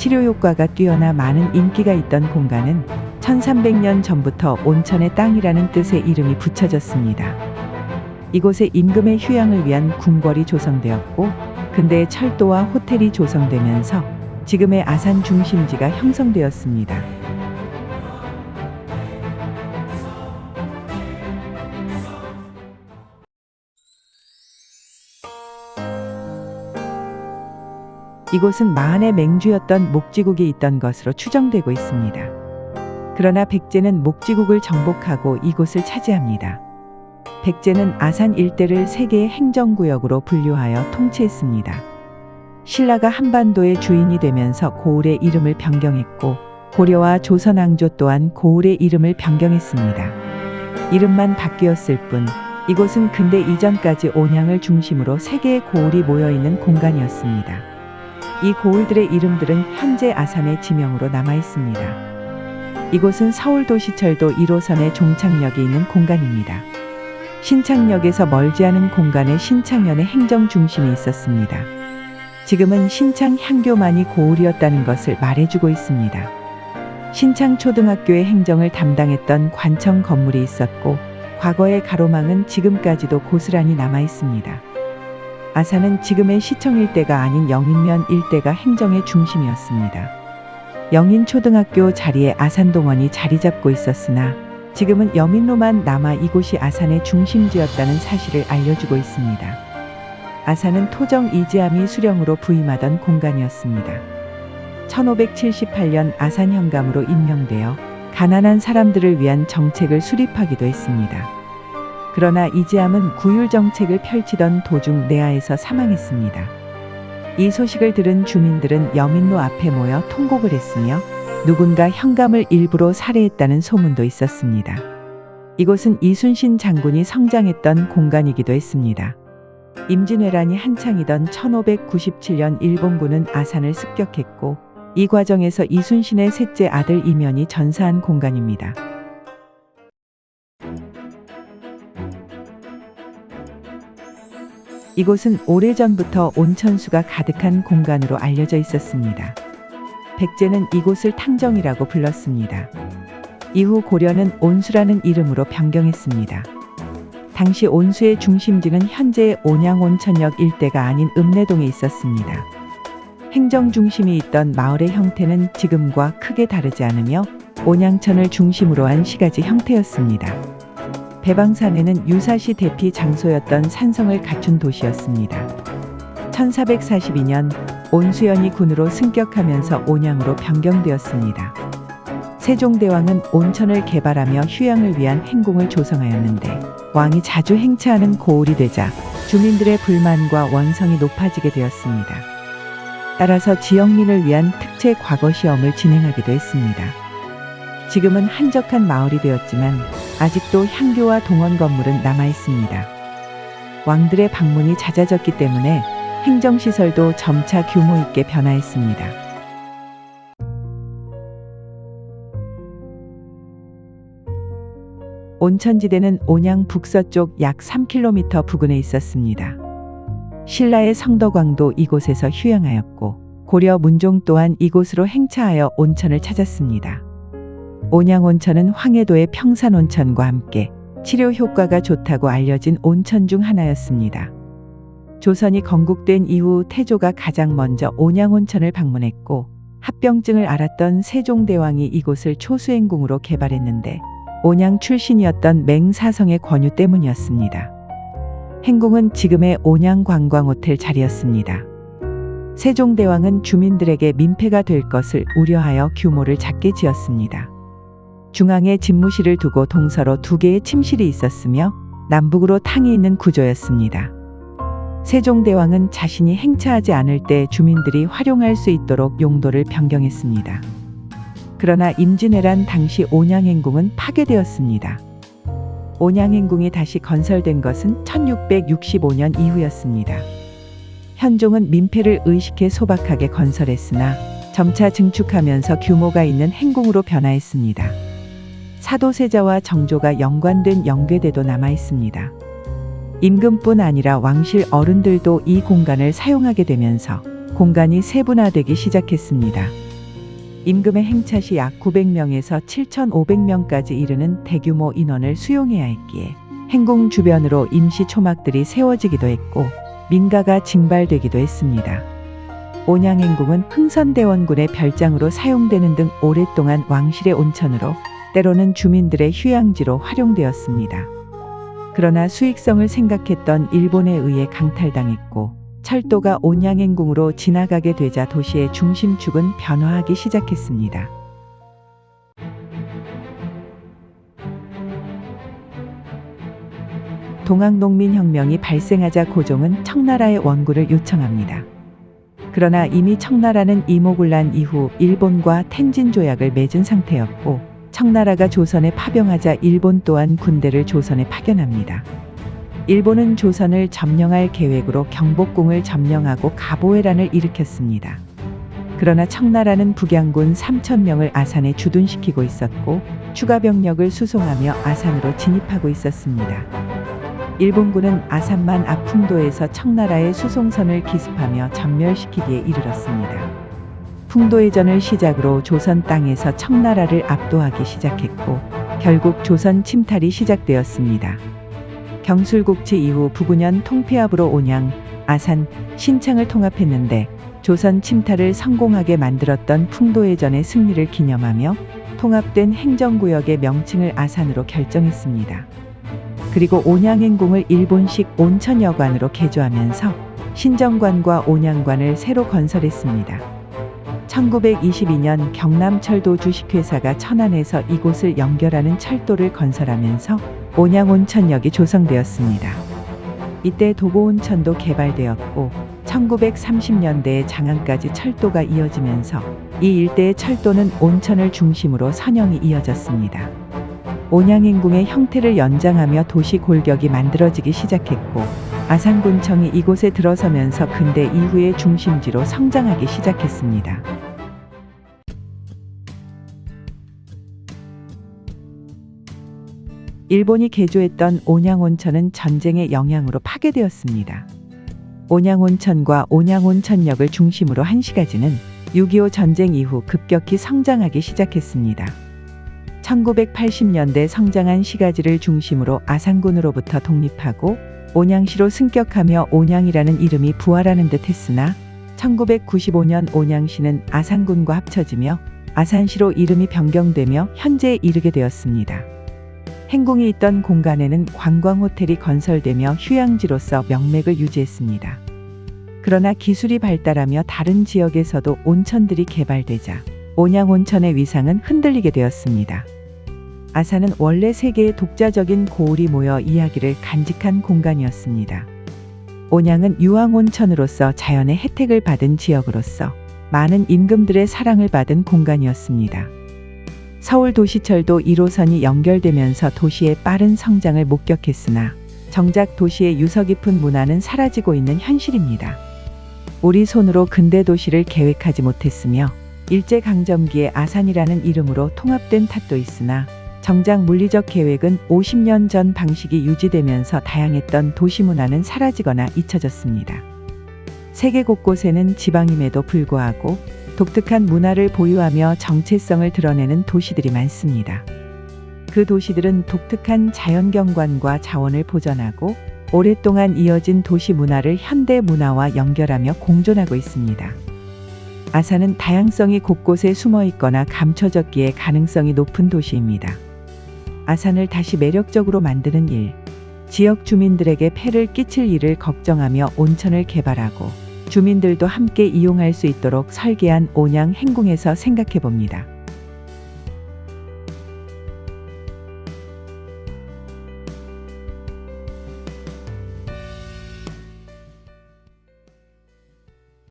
치료 효과가 뛰어나 많은 인기가 있던 공간은 1300년 전부터 온천의 땅이라는 뜻의 이름이 붙여졌습니다. 이곳에 임금의 휴양을 위한 궁궐이 조성되었고 근대에 철도와 호텔이 조성되면서 지금의 아산 중심지가 형성되었습니다. 이곳은 마한의 맹주였던 목지국이 있던 것으로 추정되고 있습니다. 그러나 백제는 목지국을 정복하고 이곳을 차지합니다. 백제는 아산 일대를 세 개의 행정구역으로 분류하여 통치했습니다. 신라가 한반도의 주인이 되면서 고을의 이름을 변경했고 고려와 조선왕조 또한 고을의 이름을 변경했습니다. 이름만 바뀌었을 뿐 이곳은 근대 이전까지 온양을 중심으로 세 개의 고을이 모여있는 공간이었습니다. 이 고을들의 이름들은 현재 아산의 지명으로 남아있습니다. 이곳은 서울도시철도 1호선의 종착역이 있는 공간입니다. 신창역에서 멀지 않은 공간에 신창현의 행정중심이 있었습니다. 지금은 신창 향교만이 고을이었다는 것을 말해주고 있습니다. 신창초등학교의 행정을 담당했던 관청 건물이 있었고 과거의 가로망은 지금까지도 고스란히 남아있습니다. 아산은 지금의 시청 일대가 아닌 영인면 일대가 행정의 중심이었습니다. 영인초등학교 자리에 아산동원이 자리 잡고 있었으나 지금은 여민로만 남아 이곳이 아산의 중심지였다는 사실을 알려주고 있습니다. 아산은 토정 이지함이 수령으로 부임하던 공간이었습니다. 1578년 아산 현감으로 임명되어 가난한 사람들을 위한 정책을 수립하기도 했습니다. 그러나 이지함은 구휼 정책을 펼치던 도중 내하에서 사망했습니다. 이 소식을 들은 주민들은 여민로 앞에 모여 통곡을 했으며 누군가 현감을 일부러 살해했다는 소문도 있었습니다. 이곳은 이순신 장군이 성장했던 공간이기도 했습니다. 임진왜란이 한창이던 1597년 일본군은 아산을 습격했고 이 과정에서 이순신의 셋째 아들 이면이 전사한 공간입니다. 이곳은 오래전부터 온천수가 가득한 공간으로 알려져 있었습니다. 백제는 이곳을 탕정이라고 불렀습니다. 이후 고려는 온수라는 이름으로 변경했습니다. 당시 온수의 중심지는 현재의 온양온천역 일대가 아닌 읍내동에 있었습니다. 행정 중심이 있던 마을의 형태는 지금과 크게 다르지 않으며 온양천을 중심으로 한 시가지 형태였습니다. 배방산에는 유사시 대피 장소였던 산성을 갖춘 도시였습니다. 1442년 온수연이 군으로 승격하면서 온양으로 변경되었습니다. 세종대왕은 온천을 개발하며 휴양을 위한 행궁을 조성하였는데 왕이 자주 행차하는 고을이 되자 주민들의 불만과 원성이 높아지게 되었습니다. 따라서 지역민을 위한 특채 과거 시험을 진행하기도 했습니다. 지금은 한적한 마을이 되었지만 아직도 향교와 동원 건물은 남아 있습니다. 왕들의 방문이 잦아졌기 때문에 행정시설도 점차 규모 있게 변화했습니다. 온천지대는 온양 북서쪽 약 3km 부근에 있었습니다. 신라의 성덕왕도 이곳에서 휴양하였고 고려 문종 또한 이곳으로 행차하여 온천을 찾았습니다. 온양온천은 황해도의 평산온천과 함께 치료 효과가 좋다고 알려진 온천 중 하나였습니다. 조선이 건국된 이후 태조가 가장 먼저 온양온천을 방문했고 합병증을 앓았던 세종대왕이 이곳을 초수행궁으로 개발했는데 온양 출신이었던 맹사성의 권유 때문이었습니다. 행궁은 지금의 온양관광호텔 자리였습니다. 세종대왕은 주민들에게 민폐가 될 것을 우려하여 규모를 작게 지었습니다. 중앙에 집무실을 두고 동서로 2개의 침실이 있었으며 남북으로 탕이 있는 구조였습니다. 세종대왕은 자신이 행차하지 않을 때 주민들이 활용할 수 있도록 용도를 변경했습니다. 그러나 임진왜란 당시 온양행궁은 파괴되었습니다. 온양행궁이 다시 건설된 것은 1665년 이후였습니다. 현종은 민폐를 의식해 소박하게 건설했으나 점차 증축하면서 규모가 있는 행궁으로 변화했습니다. 사도세자와 정조가 연관된 영궤대도 남아 있습니다. 임금뿐 아니라 왕실 어른들도 이 공간을 사용하게 되면서 공간이 세분화되기 시작했습니다. 임금의 행차시 약 900명에서 7,500명까지 이르는 대규모 인원을 수용해야 했기에 행궁 주변으로 임시 초막들이 세워지기도 했고 민가가 징발되기도 했습니다. 온양행궁은 흥선대원군의 별장으로 사용되는 등 오랫동안 왕실의 온천으로 때로는 주민들의 휴양지로 활용되었습니다. 그러나 수익성을 생각했던 일본에 의해 강탈당했고 철도가 온양행궁으로 지나가게 되자 도시의 중심축은 변화하기 시작했습니다. 동학농민혁명이 발생하자 고종은 청나라의 원군을 요청합니다. 그러나 이미 청나라는 이모군란 이후 일본과 텐진 조약을 맺은 상태였고 청나라가 조선에 파병하자 일본 또한 군대를 조선에 파견합니다. 일본은 조선을 점령할 계획으로 경복궁을 점령하고 가보회란을 일으켰습니다. 그러나 청나라는 북양군 3,000명을 아산에 주둔시키고 있었고 추가 병력을 수송하며 아산으로 진입하고 있었습니다. 일본군은 아산만 앞 풍도에서 청나라의 수송선을 기습하며 전멸시키기에 이르렀습니다. 풍도해전을 시작으로 조선 땅에서 청나라를 압도하기 시작했고 결국 조선 침탈이 시작되었습니다. 경술국치 이후 부군현 통폐합으로 온양, 아산, 신창을 통합했는데 조선 침탈을 성공하게 만들었던 풍도해전의 승리를 기념하며 통합된 행정구역의 명칭을 아산으로 결정했습니다. 그리고 온양행궁을 일본식 온천여관으로 개조하면서 신정관과 온양관을 새로 건설했습니다. 1922년 경남철도 주식회사가 천안에서 이곳을 연결하는 철도를 건설하면서 온양온천역이 조성되었습니다. 이때 도보온천도 개발되었고 1930년대에 장안까지 철도가 이어지면서 이 일대의 철도는 온천을 중심으로 선형이 이어졌습니다. 온양행궁의 형태를 연장하며 도시 골격이 만들어지기 시작했고 아산군청이 이곳에 들어서면서 근대 이후의 중심지로 성장하기 시작했습니다. 일본이 개조했던 온양온천은 전쟁의 영향으로 파괴되었습니다. 온양온천과 온양온천역을 중심으로 한 시가지는 6.25 전쟁 이후 급격히 성장하기 시작했습니다. 1980년대 성장한 시가지를 중심으로 아산군으로부터 독립하고 온양시로 승격하며 온양이라는 이름이 부활하는 듯 했으나 1995년 온양시는 아산군과 합쳐지며 아산시로 이름이 변경되며 현재에 이르게 되었습니다. 행궁이 있던 공간에는 관광호텔이 건설되며 휴양지로서 명맥을 유지했습니다. 그러나 기술이 발달하며 다른 지역에서도 온천들이 개발되자 온양온천의 위상은 흔들리게 되었습니다. 아산은 원래 세계의 독자적인 고을이 모여 이야기를 간직한 공간이었습니다. 온양은 유황온천으로서 자연의 혜택을 받은 지역으로서 많은 임금들의 사랑을 받은 공간이었습니다. 서울 도시철도 1호선이 연결되면서 도시의 빠른 성장을 목격했으나 정작 도시의 유서 깊은 문화는 사라지고 있는 현실입니다. 우리 손으로 근대 도시를 계획하지 못했으며 일제강점기에 아산이라는 이름으로 통합된 탓도 있으나 정작 물리적 계획은 50년 전 방식이 유지되면서 다양했던 도시 문화는 사라지거나 잊혀졌습니다. 세계 곳곳에는 지방임에도 불구하고 독특한 문화를 보유하며 정체성을 드러내는 도시들이 많습니다. 그 도시들은 독특한 자연경관과 자원을 보존하고 오랫동안 이어진 도시 문화를 현대 문화와 연결하며 공존하고 있습니다. 아산은 다양성이 곳곳에 숨어 있거나 감춰졌기에 가능성이 높은 도시입니다. 아산을 다시 매력적으로 만드는 일, 지역 주민들에게 폐를 끼칠 일을 걱정하며 온천을 개발하고 주민들도 함께 이용할 수 있도록 설계한 온양행궁에서 생각해 봅니다.